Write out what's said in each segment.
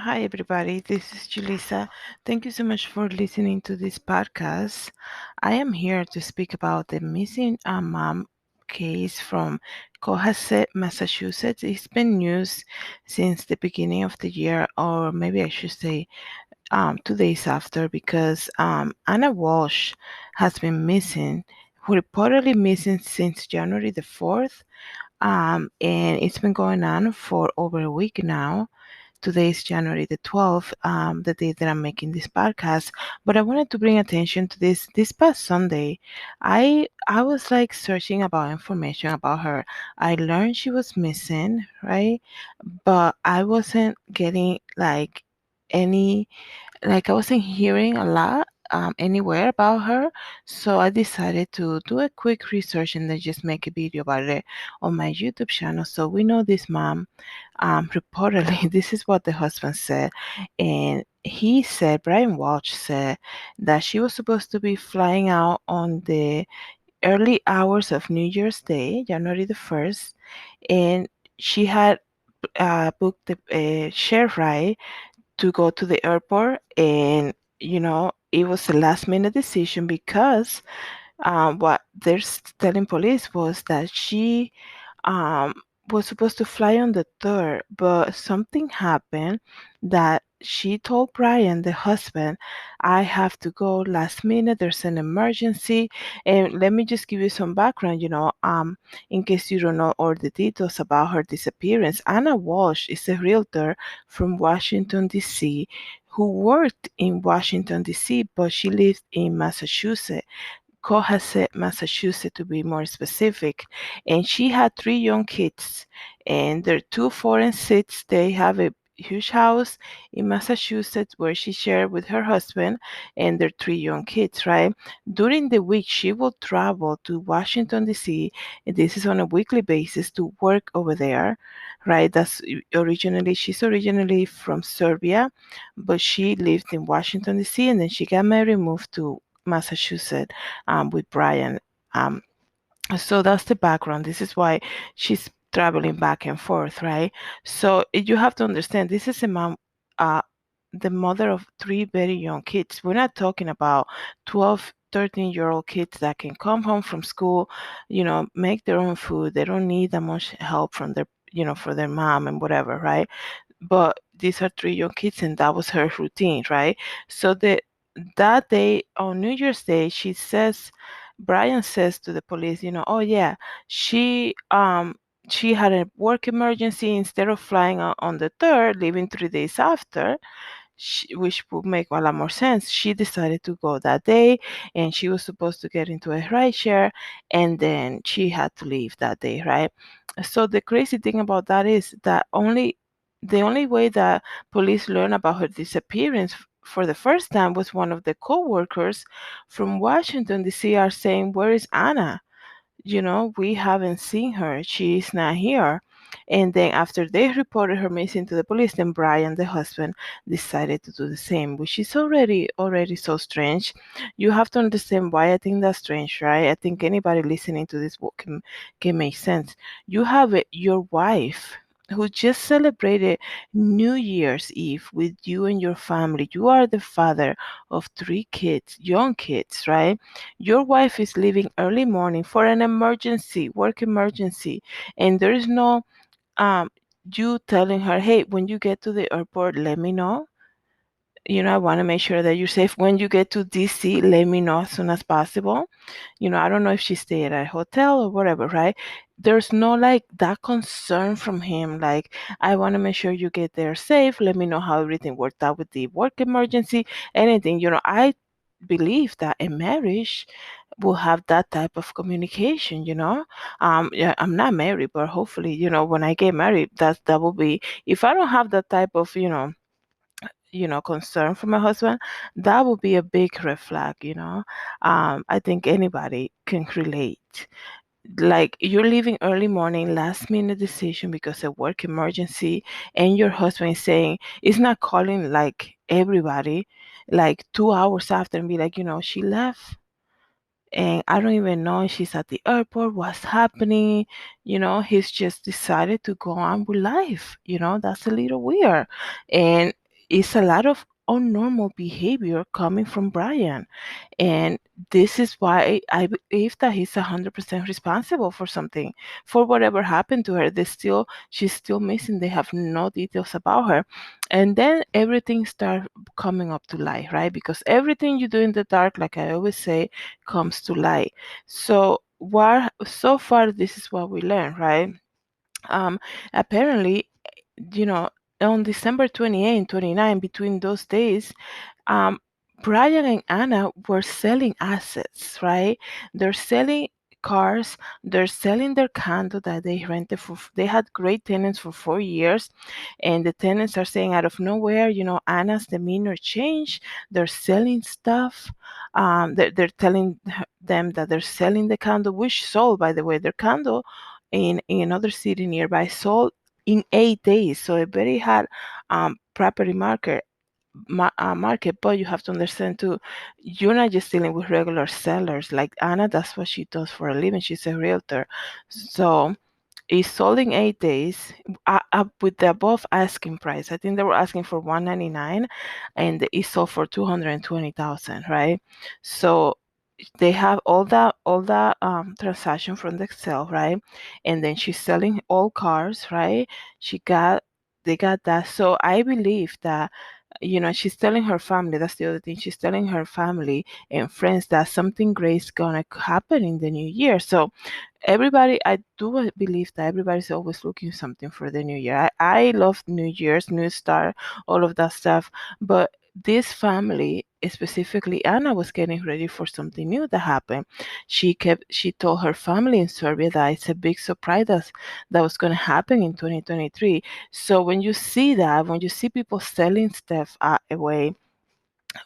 Hi, everybody. This is Julissa. Thank you so much for listening to this podcast. I am here to speak about the missing mom case from Cohasset, Massachusetts. It's been news since the beginning of the year, or maybe I should say 2 days after, because Anna Walsh has been missing, reportedly missing since January the 4th, and it's been going on for over a week now. Today is January the 12th, the day that I'm making this podcast. But I wanted to bring attention to this. This past Sunday, I was like searching about information about her. I learned she was missing, right? But I wasn't getting any I wasn't hearing a lot anywhere about her. So I decided to do a quick research and then just make a video about it on my YouTube channel. So we know this mom, reportedly, this is what the husband said. And he said, Brian Walsh said that she was supposed to be flying out on the early hours of New Year's Day, January the 1st, and she had booked the share ride to go to the airport, and it was a last minute decision because what telling police was that she um, was supposed to fly on the 3rd, but something happened that she told Brian, the husband, I have to go last minute. There's an emergency. And let me just give you some background, in case you don't know all the details about her disappearance. Anna Walsh is a realtor from Washington, D.C., who worked in Washington, D.C., but she lived in Massachusetts. Cohasset, Massachusetts, to be more specific. And she had 3 young kids, and they're 2, 4, and 6. They have a huge house in Massachusetts where she shared with her husband and their 3 young kids, right? During the week, she will travel to Washington, D.C., and this is on a weekly basis to work over there, right? She's originally from Serbia, but she lived in Washington, D.C., and then she got married and moved to Massachusetts with Brian. Um, so that's the background. This is why she's traveling back and forth, right? So you have to understand this is a mom, uh, the mother of 3 very young kids. We're not talking about 12, 13-year-old kids that can come home from school, make their own food. They don't need that much help from for their mom and whatever, right? But these are 3 young kids, and that was her routine, right? So that day on New Year's Day, Brian says to the police, oh yeah, she had a work emergency. Instead of flying on the 3rd, leaving 3 days after, which would make a lot more sense. She decided to go that day, and she was supposed to get into a ride share, and then she had to leave that day, right? So the crazy thing about that is that the only way that police learned about her disappearance for the first time was one of the co-workers from Washington, D.C. are saying, "Where is Anna? We haven't seen her. She's not here." And then after they reported her missing to the police, then Brian, the husband, decided to do the same, which is already so strange. You have to understand why I think that's strange, right? I think anybody listening to this book can make sense. You have your wife who just celebrated New Year's Eve with you and your family. You are the father of 3 kids, young kids, right? Your wife is leaving early morning for an emergency, work emergency, and there is no um you telling her, hey, when you get to the airport, let me know. I want to make sure that you're safe. When you get to DC, let me know as soon as possible. I don't know if she stayed at a hotel or whatever, right? There's no like that concern from him. Like, I want to make sure you get there safe. Let me know how everything worked out with the work emergency, anything. I believe that a marriage will have that type of communication. Yeah, I'm not married, but hopefully, when I get married, that will be, if I don't have that type of, concern for my husband, that would be a big red flag. I think anybody can relate. Like, you're leaving early morning, last minute decision because of work emergency, and your husband is saying, it's not calling like everybody like 2 hours after and be like, she left and I don't even know if she's at the airport, what's happening. He's just decided to go on with life. That's a little weird. And it's a lot of unnormal behavior coming from Brian. And this is why I believe that he's 100% responsible for something, for whatever happened to her. She's still missing. They have no details about her. And then everything starts coming up to light, right? Because everything you do in the dark, like I always say, comes to light. So far, this is what we learned, right? Um, Apparently, you know, on December 28 and 29, between those days, um, Brian and Anna were selling assets, right? They're selling cars, they're selling their condo that they rented for, they had great tenants for 4 years, and the tenants are saying out of nowhere, Anna's demeanor changed. They're selling stuff. They're telling them that they're selling the condo, which sold, by the way, their condo in another city nearby sold in 8 days. So a very hard property market. But you have to understand too, you're not just dealing with regular sellers. Like Anna, that's what she does for a living. She's a realtor. So it sold in 8 days, with the above asking price. I think they were asking for 199, and it sold for 220,000, right? So they have all that transaction from the Excel, right? And then she's selling all cars, right? She got they got that. So I believe that, she's telling her family. That's the other thing. She's telling her family and friends that something great is gonna happen in the new year. So everybody, I do believe that everybody's always looking something for the new year. I love New Year's, New Star, all of that stuff. But this family, specifically Anna, was getting ready for something new that happened. She told her family in Serbia that it's a big surprise that was going to happen in 2023. So when you see that, when you see people selling stuff away,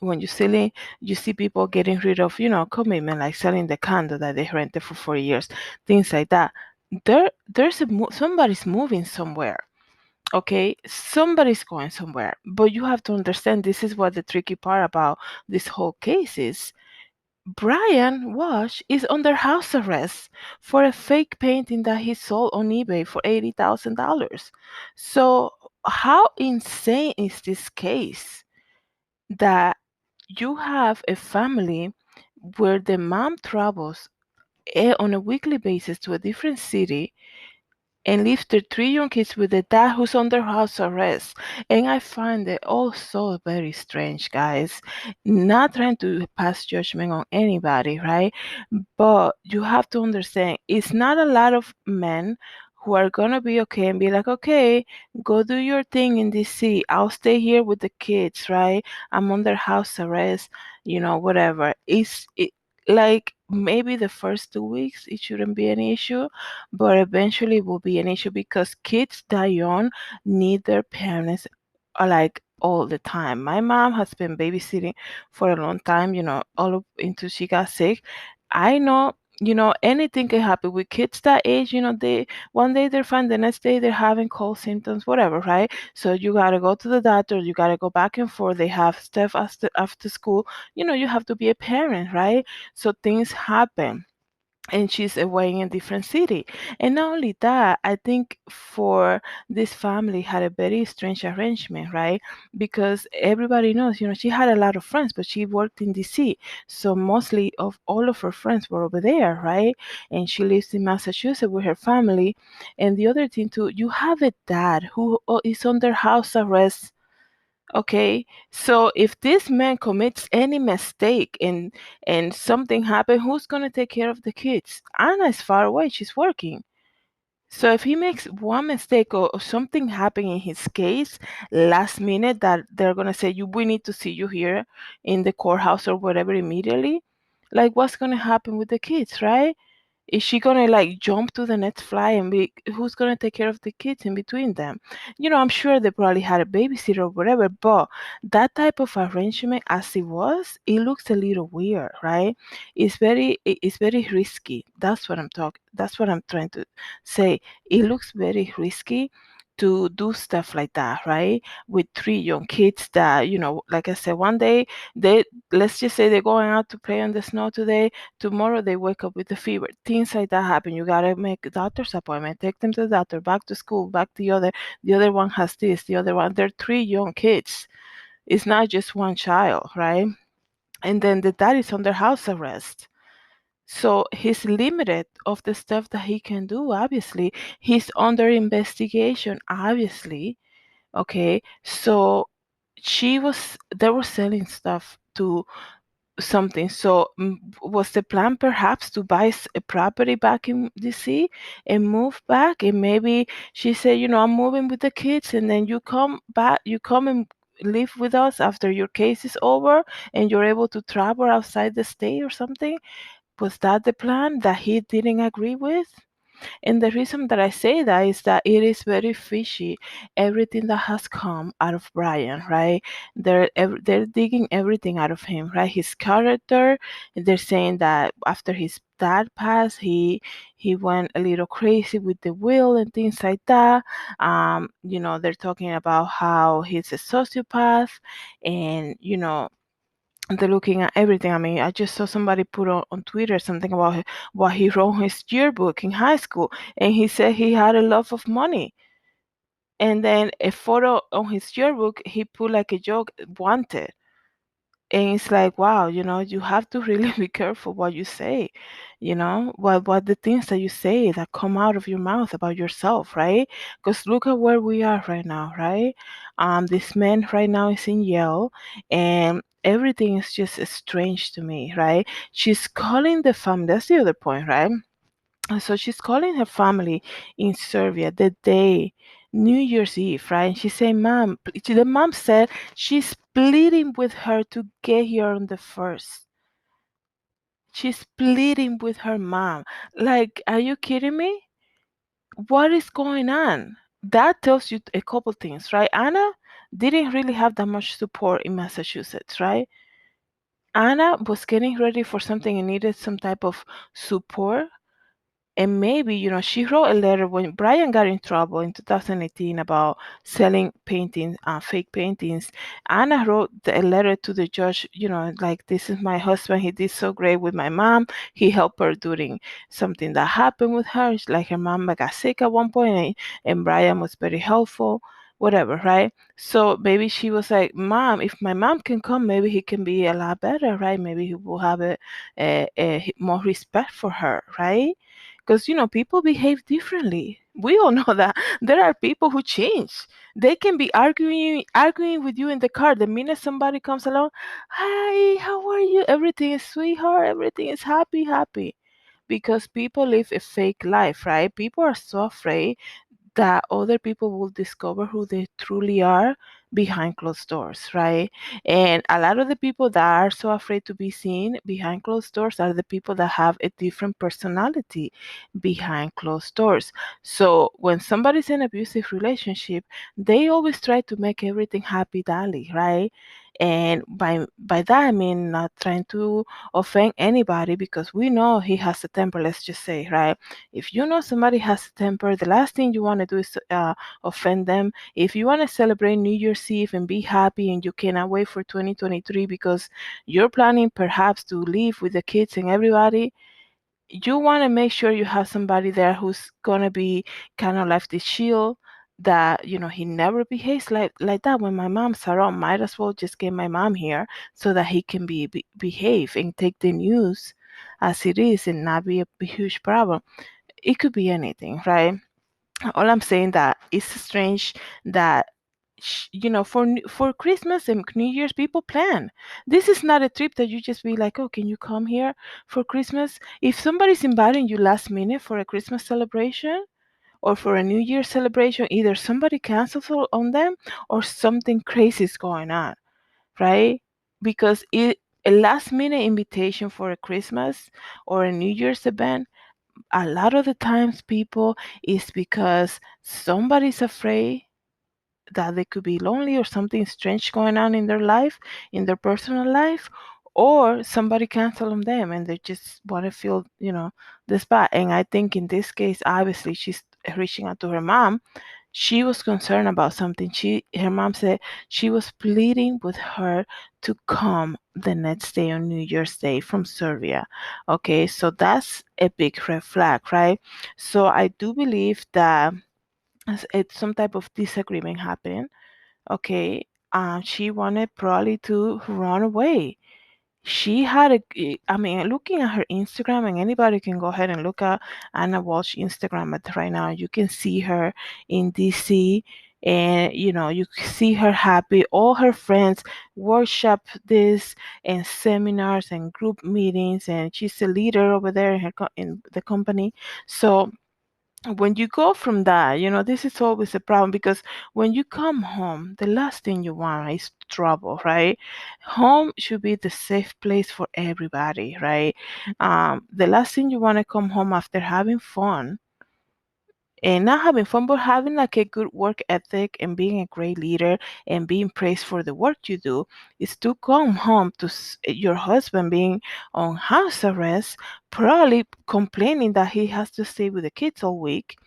when you see people getting rid of, commitment, like selling the condo that they rented for 4 years, things like that. Somebody's moving somewhere. Okay, somebody's going somewhere. But you have to understand, this is what the tricky part about this whole case is. Brian Wash is under house arrest for a fake painting that he sold on eBay for $80,000. So how insane is this case that you have a family where the mom travels on a weekly basis to a different city and leaves their 3 young kids with the dad who's under house arrest? And I find it also very strange, guys. Not trying to pass judgment on anybody, right? But you have to understand, it's not a lot of men who are gonna be okay and be like, okay, go do your thing in DC. I'll stay here with the kids, right? I'm under house arrest, whatever. Like maybe the first 2 weeks it shouldn't be an issue, but eventually it will be an issue because kids that young need their parents, like all the time. My mom has been babysitting for a long time, all up until she got sick. I know, anything can happen with kids that age. They one day they're fine, the next day they're having cold symptoms, whatever, right? So you gotta go to the doctor, you gotta go back and forth. They have stuff after school. You have to be a parent, right? So things happen, and she's away in a different city. And not only that, I think for this family had a very strange arrangement, right? Because everybody knows, she had a lot of friends, but she worked in DC. So mostly of all of her friends were over there, right? And she lives in Massachusetts with her family. And the other thing too, you have a dad who is under house arrest. Okay, so if this man commits any mistake and something happen, who's gonna take care of the kids? Anna is far away; she's working. So if he makes one mistake, or something happen in his case last minute, that they're gonna say, "You, we need to see you here in the courthouse or whatever immediately," like what's gonna happen with the kids, right? Is she gonna like jump to the next fly and be, who's gonna take care of the kids in between them? I'm sure they probably had a babysitter or whatever, but that type of arrangement as it was, it looks a little weird, right? It's very risky. That's what I'm trying to say. It looks very risky to do stuff like that, right? With 3 young kids that, like I said, one day they, let's just say they're going out to play on the snow today, tomorrow they wake up with a fever. Things like that happen. You gotta make a doctor's appointment, take them to the doctor, back to school, back to the other one has this, the other one. They're 3 young kids. It's not just one child, right? And then the dad is under house arrest. So he's limited of the stuff that he can do, obviously. He's under investigation, obviously. Okay. So they were selling stuff to something. So was the plan perhaps to buy a property back in DC and move back? And maybe she said, I'm moving with the kids, and then you come back, you come and live with us after your case is over and you're able to travel outside the state or something. Was that the plan that he didn't agree with? And the reason that I say that is that it is very fishy. Everything that has come out of Brian, right? They're digging everything out of him, right? His character. They're saying that after his dad passed, he went a little crazy with the will and things like that. They're talking about how he's a sociopath, and they're looking at everything. I mean, I just saw somebody put on Twitter something about what he wrote in his yearbook in high school, and he said he had a love of money. And then a photo on his yearbook, he put like a joke, wanted. And it's like, wow, you have to really be careful what you say, what the things that you say that come out of your mouth about yourself, right? Because look at where we are right now, right? This man right now is in Yale, and everything is just strange to me, right? She's calling the family. That's the other point, right? So she's calling her family in Serbia the day New Year's Eve, right? And she said, "Mom," the mom said she's pleading with her to get here on the first. She's pleading with her mom. Like, are you kidding me? What is going on? That tells you a couple things, right? Anna didn't really have that much support in Massachusetts, right? Anna was getting ready for something and needed some type of support. And maybe, she wrote a letter when Brian got in trouble in 2018 about selling paintings, fake paintings. Anna wrote a letter to the judge, like, this is my husband. He did so great with my mom. He helped her during something that happened with her. Like, her mom got sick at one point, and Brian was very helpful, whatever, right? So maybe she was like, Mom, if my mom can come, maybe he can be a lot better, right? Maybe he will have a more respect for her, right? Because people behave differently. We all know that there are people who change. They can be arguing with you in the car. The minute somebody comes along, hi, how are you? Everything is sweetheart. Everything is happy. Because people live a fake life, right? People are so afraid that other people will discover who they truly are behind closed doors, right? And a lot of the people that are so afraid to be seen behind closed doors are the people that have a different personality behind closed doors. So when somebody's in an abusive relationship, they always try to make everything happy dally, right? And by that I mean not trying to offend anybody, because we know he has a temper, let's just say, right? If you know somebody has a temper, the last thing you want to do is offend them. If you want to celebrate New Year's Eve and be happy and you cannot wait for 2023 because you're planning perhaps to live with the kids and everybody, you want to make sure you have somebody there who's going to be kind of like the shield, that he never behaves like that when my mom's around. Might as well just get my mom here so that he can behave and take the news as it is and not be a huge problem. It could be anything, right? All I'm saying that it's strange that for Christmas and New Year's people plan. This is not a trip that you just be like, oh, can you come here for Christmas? If somebody's inviting you last minute for a Christmas celebration or for a New Year celebration, either somebody cancels on them or something crazy is going on, right? Because a last minute invitation for a Christmas or a New Year's event, a lot of the times people is because somebody's afraid that they could be lonely or something strange going on in their life, in their personal life, or somebody cancel on them and they just want to feel, the spot. And I think in this case, obviously, she's reaching out to her mom. She was concerned about something. Her mom said she was pleading with her to come the next day on New Year's Day from Serbia. Okay, so that's a big red flag, right? So I do believe that it's some type of disagreement happened. Okay. she wanted probably to run away. She had I mean, looking at her Instagram, and anybody can go ahead and look at Anna Walsh Instagram at right now. You can see her in DC, and you see her happy. All her friends worship this and seminars and group meetings, and she's a leader over there in in the company. So when you go from that, this is always a problem because when you come home, the last thing you want is trouble, right? Home should be the safe place for everybody, right? The last thing you want to come home after having fun and not having fun, but having like a good work ethic and being a great leader and being praised for the work you do is to come home to your husband being on house arrest, probably complaining that he has to stay with the kids all week,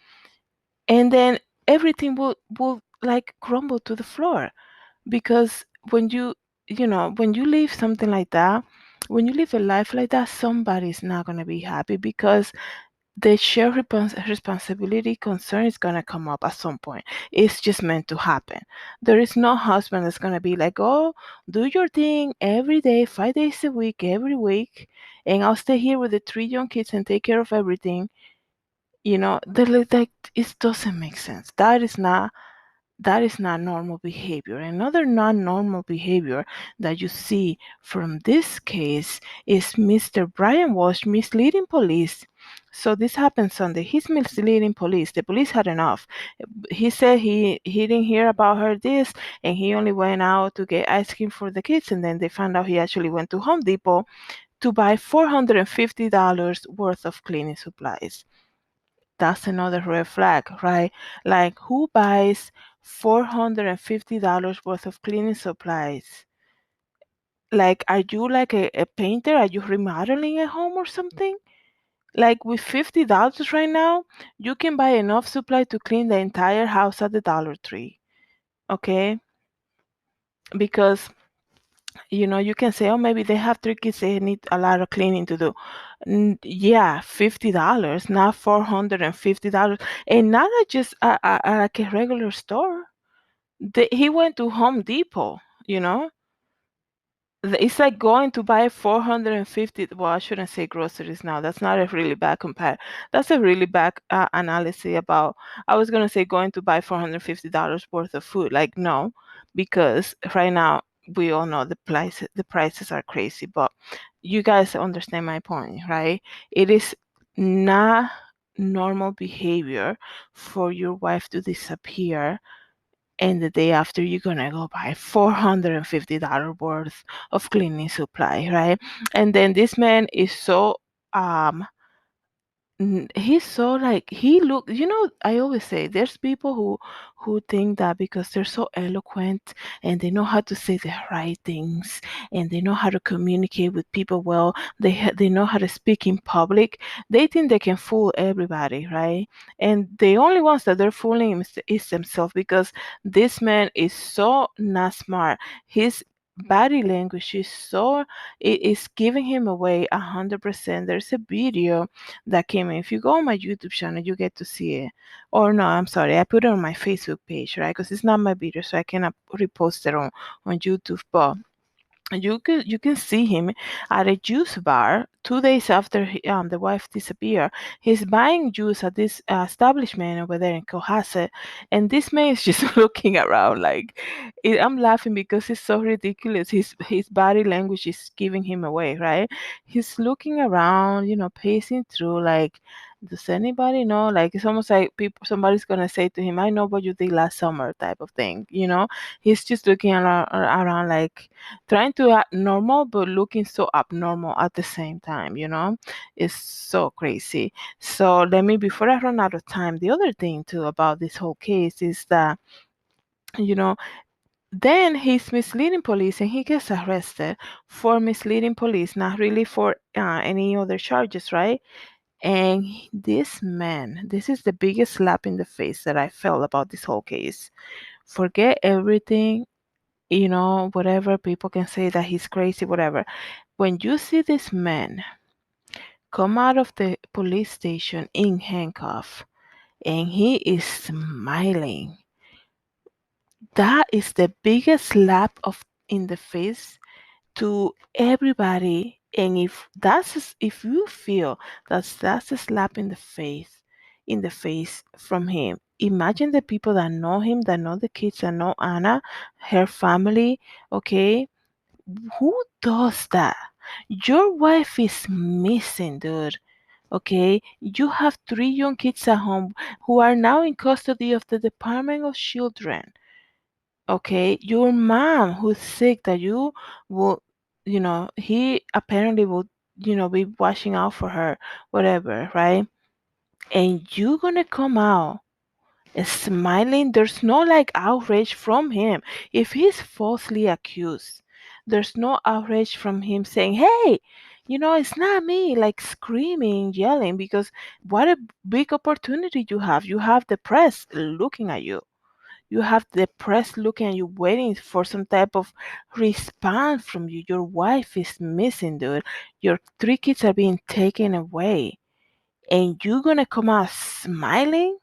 and then everything will like crumble to the floor because when you leave something like that, when you live a life like that, somebody's not going to be happy because the shared responsibility concern is going to come up at some point. It's just meant to happen. There is no husband that's going to be like, oh, do your thing every day, 5 days a week, every week, and I'll stay here with the 3 young kids and take care of everything. Like it doesn't make sense. That is not normal behavior. Another non-normal behavior that you see from this case is Mr. Brian Walsh misleading police. So this happened Sunday. He's misleading police. The police had enough. He said he didn't hear about her this, and he only went out to get ice cream for the kids, and then they found out he actually went to Home Depot to buy $450 worth of cleaning supplies. That's another red flag, right? Like, who buys $450 worth of cleaning supplies? Like, are you like a painter? Are you remodeling a home or something? Like, with $50 right now, you can buy enough supply to clean the entire house at the Dollar Tree. Okay? Because you can say, oh, maybe they have 3 kids, they need a lot of cleaning to do. Yeah, $50, not $450, and not at just like a regular store. He went to Home Depot. You know, it's like going to buy 450. Well, I shouldn't say groceries now. That's not a really bad compare. That's a really bad analysis about. I was gonna say going to buy $450 worth of food. Like, no, because right now we all know the prices are crazy. But you guys understand my point, right? It is not normal behavior for your wife to disappear, and the day after you're gonna go buy $450 worth of cleaning supply, right? And then this man is so he's so like he look I always say there's people who think that because they're so eloquent and they know how to say the right things and they know how to communicate with people well, they know how to speak in public, they think they can fool everybody, right? And the only ones that they're fooling is themselves, because this man is so not smart. His body language is so it is giving him away 100%. There's a video that came in. If you go on my YouTube channel, you get to see it. Or no, I'm sorry, I put it on my Facebook page, right? Because it's not my video, so I cannot repost it on YouTube. But you can see him at a juice bar 2 days after the wife disappeared. He's buying juice at this establishment over there in Cohasset, and this man is just looking around like I'm laughing because it's so ridiculous. His body language is giving him away, right? He's looking around, pacing through like. Does anybody know? Like, it's almost like somebody's gonna say to him, "I know what you did last summer," type of thing. He's just looking around like trying to act normal but looking so abnormal at the same time. It's so crazy. So let me, before I run out of time, the other thing too about this whole case is that you know then he's misleading police and he gets arrested for misleading police, not really for any other charges, right? And this man, this is the biggest slap in the face that I felt about this whole case. Forget everything, whatever people can say, that he's crazy, whatever. When you see this man come out of the police station in handcuff and he is smiling, That is the biggest slap of in the face to everybody. And if you feel that's a slap in the face from him, imagine the people that know him, that know the kids, that know Anna, her family. Okay, who does that? Your wife is missing, dude. Okay, you have three young kids at home who are now in custody of the Department of Children. Okay, your mom who's sick that you will, he apparently will, be watching out for her, whatever, right? And you gonna come out smiling. There's no like outrage from him. If he's falsely accused, there's no outrage from him saying, hey, it's not me, like screaming, yelling, because what a big opportunity you have. You have the press looking at you. You have the press looking at you, waiting for some type of response from you. Your wife is missing, dude. Your three kids are being taken away. And you're gonna come out smiling?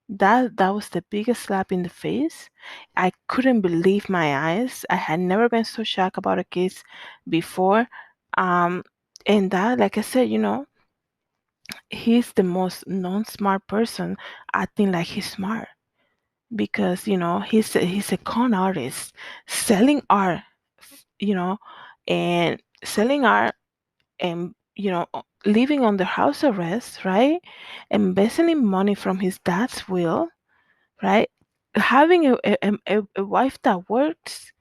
That was the biggest slap in the face. I couldn't believe my eyes. I had never been so shocked about a case before. Um, and that, like I said, he's the most non-smart person acting like he's smart because he's a con artist selling art, you know, and selling art and living under house arrest, right? Embezzling money from his dad's will, right? Having a wife that works,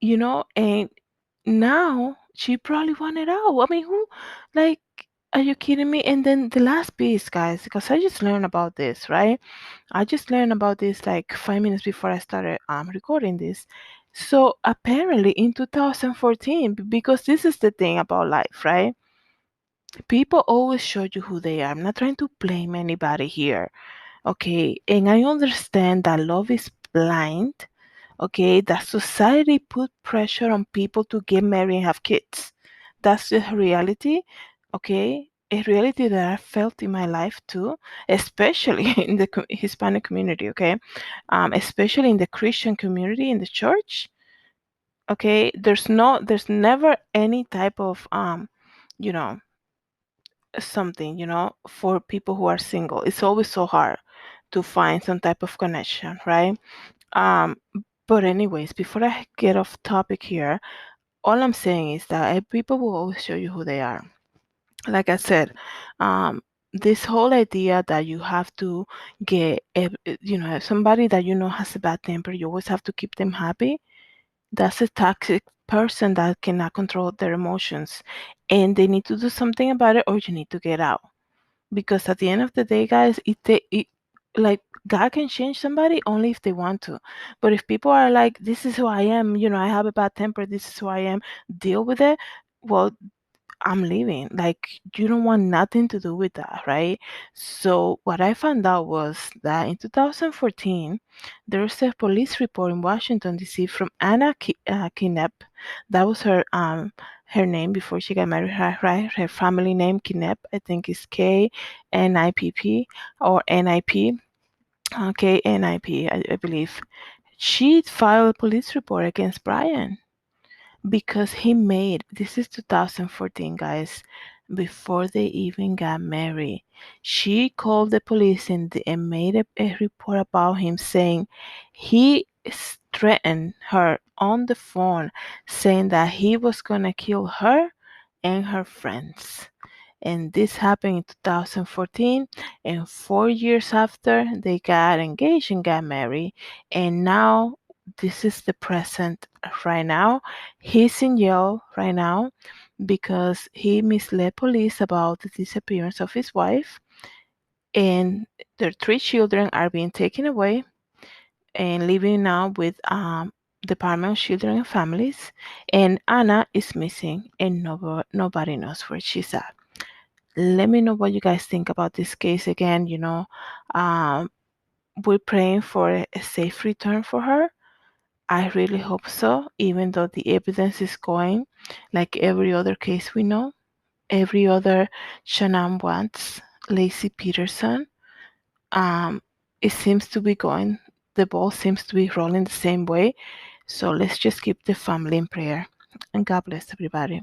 and now she probably wanted out. I mean, who, like, are you kidding me? And then the last piece, guys, because I just learned about this, right? I just learned about this like 5 minutes before I started recording this. So apparently in 2014, because this is the thing about life, right? People always show you who they are. I'm not trying to blame anybody here. Okay, and I understand that love is blind. Okay, that society put pressure on people to get married and have kids. That's the reality. Okay, a reality that I felt in my life too, especially in the Hispanic community. Okay, especially in the Christian community in the church. Okay, there's never any type of you know, something, for people who are single. It's always so hard to find some type of connection, right? Um, but anyways, before I get off topic here, all I'm saying is that people will always show you who they are. Like I said, this whole idea that you have to get, somebody that has a bad temper, you always have to keep them happy. That's a toxic person that cannot control their emotions, and they need to do something about it, or you need to get out. Because at the end of the day, guys, like God can change somebody only if they want to. But if people are like, this is who I am, I have a bad temper, this is who I am, deal with it. Well, I'm leaving. Like, you don't want nothing to do with that, right? So, what I found out was that in 2014, there was a police report in Washington, D.C. from Anna Kinnep. That was her name before she got married, right? Her family name, Kinnep, I think is Knipp or NIP. KNIP, I believe. She filed a police report against Brian because he made, this is 2014, guys, before they even got married. She called the police and made a report about him saying he threatened her on the phone, saying that he was gonna kill her and her friends. And this happened in 2014, and 4 years after they got engaged and got married. And now this is the present right now. He's in jail right now because he misled police about the disappearance of his wife, and their three children are being taken away and living now with Department of Children and Families. And Anna is missing, and nobody knows where she's at. Let me know what you guys think about this case again. Um, we're praying for a safe return for her. I really hope so, even though the evidence is going like every other case we know, every other Shannon Watts, Lacey Peterson. Um, it seems to be going the ball seems to be rolling the same way. So let's just keep the family in prayer. And God bless everybody.